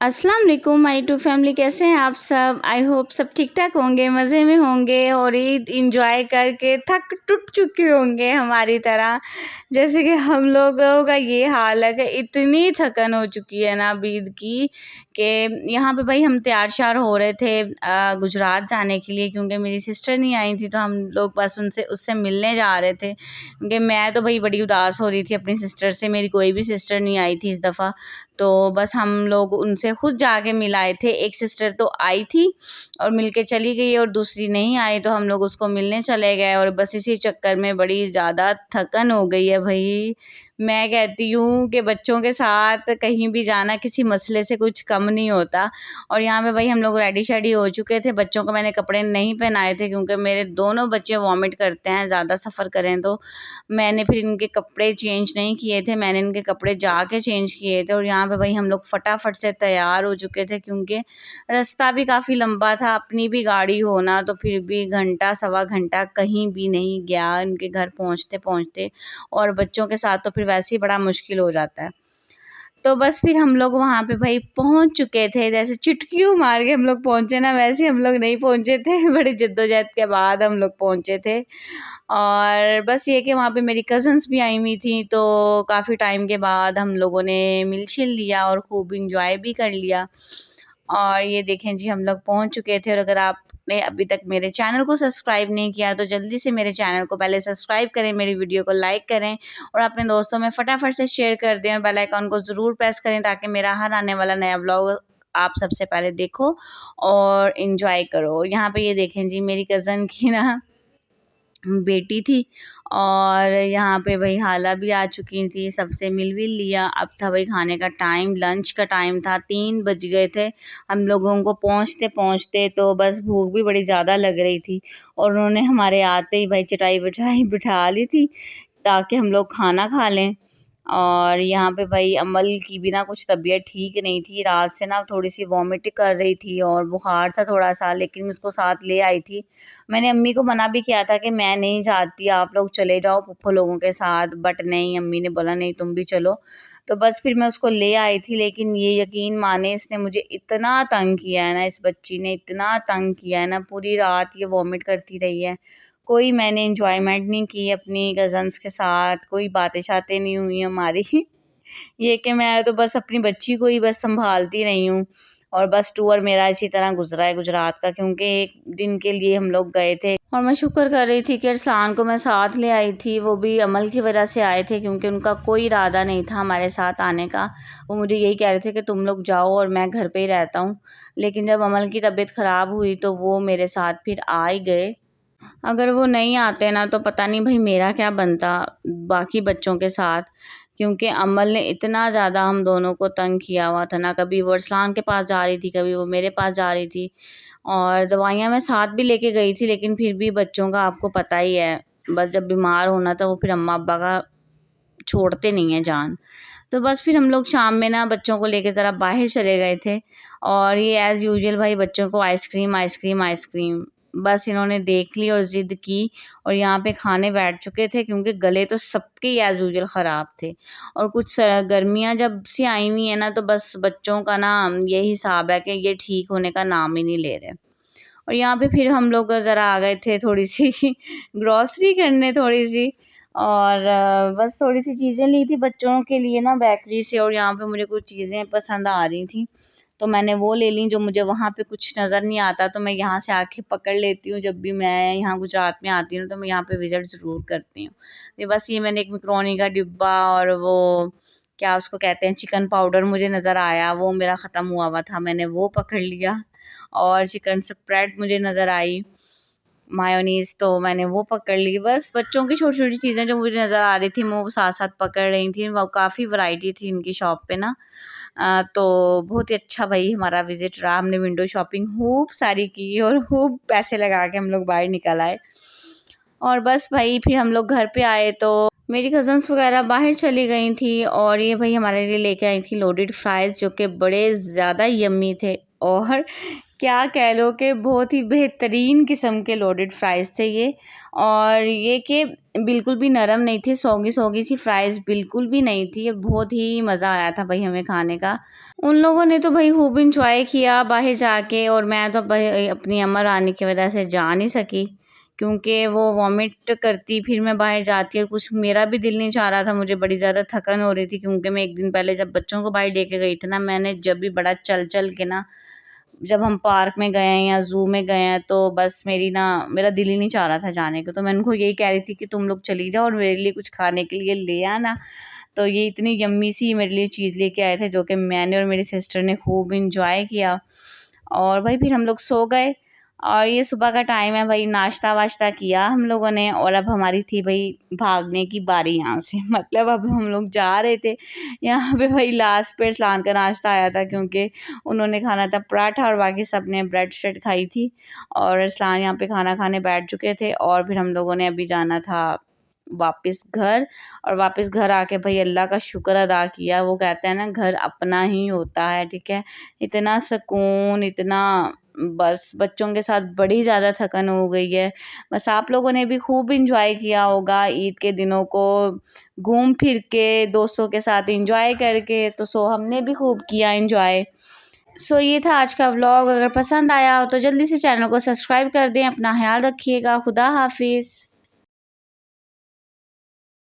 अस्सलाम वालेकुम my to family, कैसे हैं आप सब। आई होप सब ठीक ठाक होंगे, मज़े में होंगे और ईद इंजॉय करके थक टूट चुके होंगे हमारी तरह। जैसे कि हम लोगों का ये हाल है कि इतनी थकन हो चुकी है ना अब ईद की, कि यहाँ पे भाई हम तैयार श्यार हो रहे थे गुजरात जाने के लिए, क्योंकि मेरी सिस्टर नहीं आई थी तो हम लोग बस उससे मिलने जा रहे थे। क्योंकि मैं तो भाई बड़ी उदास हो रही थी अपनी सिस्टर से, मेरी कोई भी सिस्टर नहीं आई थी इस दफ़ा। तो बस हम लोग उनसे खुद जाके मिल आए थे। एक सिस्टर तो आई थी और मिल के चली गई और दूसरी नहीं आई, तो हम लोग उसको मिलने चले गए और बस इसी चक्कर में बड़ी ज़्यादा थकन हो गई है भाई। मैं कहती हूँ कि बच्चों के साथ कहीं भी जाना किसी मसले से कुछ कम नहीं होता। और यहाँ पे भाई हम लोग रेडी शेडी हो चुके थे। बच्चों को मैंने कपड़े नहीं पहनाए थे क्योंकि मेरे दोनों बच्चे वॉमिट करते हैं ज़्यादा सफ़र करें तो। मैंने फिर इनके कपड़े चेंज नहीं किए थे, मैंने इनके कपड़े जाके चेंज किए थे। और यहाँ पे भाई हम लोग फटाफट से तैयार हो चुके थे क्योंकि रास्ता भी काफ़ी लंबा था। अपनी भी गाड़ी हो ना तो फिर भी घंटा सवा घंटा कहीं भी नहीं गया इनके घर पहुँचते पहुँचते, और बच्चों के साथ तो फिर वैसे ही बड़ा मुश्किल हो जाता है। तो बस फिर हम लोग वहाँ पे भाई पहुँच चुके थे। जैसे चुटकियों मार के हम लोग पहुँचे ना, वैसे हम लोग नहीं पहुँचे थे बड़ी जद्दोजहद के बाद हम लोग पहुँचे थे। और बस ये कि वहाँ पे मेरी कज़न्स भी आई हुई थी, तो काफ़ी टाइम के बाद हम लोगों ने मिल-शिल लिया और खूब इंजॉय भी कर लिया। और ये देखें जी हम लोग पहुँच चुके थे। और अगर आपने अभी तक मेरे चैनल को सब्सक्राइब नहीं किया तो जल्दी से मेरे चैनल को पहले सब्सक्राइब करें, मेरी वीडियो को लाइक करें और अपने दोस्तों में फटाफट से शेयर कर दें और बेल आइकन को ज़रूर प्रेस करें ताकि मेरा हर आने वाला नया व्लॉग आप सबसे पहले देखो और एंजॉय करो। यहाँ पे ये देखें जी मेरी कज़न की ना बेटी थी और यहाँ पे भाई हाला भी आ चुकी थी, सबसे मिल भी लिया। अब था भाई खाने का टाइम, लंच का टाइम था, 3 बज गए थे हम लोगों को पहुँचते पहुँचते। तो बस भूख भी बड़ी ज़्यादा लग रही थी और उन्होंने हमारे आते ही भाई चटाई बिठाई बिठा ली थी ताकि हम लोग खाना खा लें। और यहाँ पे भाई अमल की भी ना कुछ तबीयत ठीक नहीं थी, रात से ना थोड़ी सी वॉमिट कर रही थी और बुखार था थोड़ा सा, लेकिन मैं उसको साथ ले आई थी। मैंने अम्मी को मना भी किया था कि मैं नहीं जाती, आप लोग चले जाओ फूफो लोगों के साथ, बट नहीं, अम्मी ने बोला नहीं तुम भी चलो। तो बस फिर मैं उसको ले आई थी। लेकिन ये यकीन माने इसने मुझे इतना तंग किया है ना, इस बच्ची ने इतना तंग किया है ना, पूरी रात ये वॉमिट करती रही है। कोई मैंने एंजॉयमेंट नहीं की अपनी कज़न्स के साथ, कोई बातें शातें नहीं हुई हमारी ये कि मैं तो बस अपनी बच्ची को ही बस संभालती रही हूँ। और बस टूर मेरा इसी तरह गुजरा है गुजरात का, क्योंकि एक दिन के लिए हम लोग गए थे। और मैं शुक्र कर रही थी कि अरसलान को मैं साथ ले आई थी, वो भी अमल की वजह से आए थे क्योंकि उनका कोई इरादा नहीं था हमारे साथ आने का। वो मुझे यही कह रहे थे कि तुम लोग जाओ और मैं घर पे ही रहता हूँ। लेकिन जब अमल की तबीयत ख़राब हुई तो वो मेरे साथ फिर आ ही गए। अगर वो नहीं आते ना तो पता नहीं भाई मेरा क्या बनता बाकी बच्चों के साथ, क्योंकि अमल ने इतना ज़्यादा हम दोनों को तंग किया हुआ था ना। कभी वो अरसलान के पास जा रही थी, कभी वो मेरे पास जा रही थी। और दवाइयाँ मैं साथ भी लेके गई थी, लेकिन फिर भी बच्चों का आपको पता ही है, बस जब बीमार होना तो वो फिर अम्मा अब्बा का छोड़ते नहीं हैं जान। तो बस फिर हम लोग शाम में ना बच्चों को लेके ज़रा बाहर चले गए थे। और ये एज़ यूजुअल भाई बच्चों को आइसक्रीम आइसक्रीम आइसक्रीम बस इन्होंने देख ली और ज़िद की और यहाँ पे खाने बैठ चुके थे, क्योंकि गले तो सबके एज़ यूजुअल ख़राब थे। और कुछ गर्मियाँ जब से आई हुई हैं ना तो बस बच्चों का ना यही हिसाब है कि ये ठीक होने का नाम ही नहीं ले रहे। और यहाँ पे फिर हम लोग ज़रा आ गए थे थोड़ी सी ग्रॉसरी करने थोड़ी सी। और बस थोड़ी सी चीज़ें ली थी बच्चों के लिए ना बेकरी से, और यहाँ पे मुझे कुछ चीज़ें पसंद आ रही थी तो मैंने वो ले ली। जो मुझे वहाँ पे कुछ नज़र नहीं आता तो मैं यहाँ से आके पकड़ लेती हूँ। जब भी मैं यहाँ गुजरात में आती हूँ तो मैं यहाँ पे विज़िट ज़रूर करती हूँ। ये बस ये मैंने एक मैक्रोनी का डिब्बा और वो क्या उसको कहते हैं चिकन पाउडर मुझे नज़र आया, वो मेरा ख़त्म हुआ हुआ था, मैंने वो पकड़ लिया। और चिकन स्प्रेड मुझे नज़र आई, मायोनीज़ तो मैंने वो पकड़ ली। बस बच्चों की छोटी-छोटी चीज़ें जो मुझे नज़र आ रही थी मैं वो साथ-साथ पकड़ रही थी। वो काफ़ी वैरायटी थी इनकी शॉप पे ना। तो बहुत ही अच्छा भाई हमारा विज़िट रहा। हमने विंडो शॉपिंग खूब सारी की और खूब पैसे लगा के हम लोग बाहर निकल आए। और बस भाई फिर हम लोग घर पे आए तो मेरी कज़न्स वगैरह बाहर चली गई थी और ये भाई हमारे लिए लेके आई थी लोडेड फ्राइज़, जो कि बड़े ज़्यादा यम्मी थे। और क्या कह लो कि बहुत ही बेहतरीन किस्म के लोडेड फ्राइज़ थे ये। और ये कि बिल्कुल भी नरम नहीं थी, सौगी सौगी सी फ्राइज़ बिल्कुल भी नहीं थी। बहुत ही मज़ा आया था भाई हमें खाने का। उन लोगों ने तो भाई खूब इंजॉय किया बाहर जाके, और मैं तो भाई अपनी अम्मा रानी की वजह से जा नहीं सकी, क्योंकि वो वॉमिट करती फिर मैं बाहर जाती, और कुछ मेरा भी दिल नहीं चाह रहा था, मुझे बड़ी ज़्यादा थकन हो रही थी, क्योंकि मैं एक दिन पहले जब बच्चों को बाहर लेके गई थी ना, मैंने जब भी बड़ा चल चल के ना, जब हम पार्क में गए हैं या ज़ू में गए हैं, तो बस मेरा दिल ही नहीं चाह रहा था जाने को। तो मैं उनको यही कह रही थी कि तुम लोग चली जाओ और मेरे लिए कुछ खाने के लिए ले आना। तो ये इतनी यम्मी सी मेरे लिए चीज़ लेके आए थे, जो कि मैंने और मेरी सिस्टर ने खूब इंजॉय किया। और भाई फिर हम लोग सो गए, और ये सुबह का टाइम है भाई, नाश्ता वाश्ता किया हम लोगों ने, और अब हमारी थी भाई भागने की बारी यहाँ से। मतलब अब हम लोग जा रहे थे, यहाँ पे भाई लास्ट पे अरसलान का नाश्ता आया था, क्योंकि उन्होंने खाना था पराठा और बाकी सब ने ब्रेड श्रेड खाई थी, और अरसलान यहाँ पे खाना खाने बैठ चुके थे। और फिर हम लोगों ने अभी जाना था वापस घर, और वापस घर आके भाई अल्लाह का शुक्र अदा किया। वो कहते हैं ना, घर अपना ही होता है, ठीक है। इतना सुकून, इतना, बस बच्चों के साथ बड़ी ज़्यादा थकन हो गई है। बस आप लोगों ने भी खूब इंजॉय किया होगा ईद के दिनों को, घूम फिर के दोस्तों के साथ इंजॉय करके। तो सो हमने भी खूब किया इंजॉय। सो ये था आज का व्लॉग। अगर पसंद आया हो तो जल्दी से चैनल को सब्सक्राइब कर दें। अपना ख्याल रखिएगा। खुदा हाफिज़।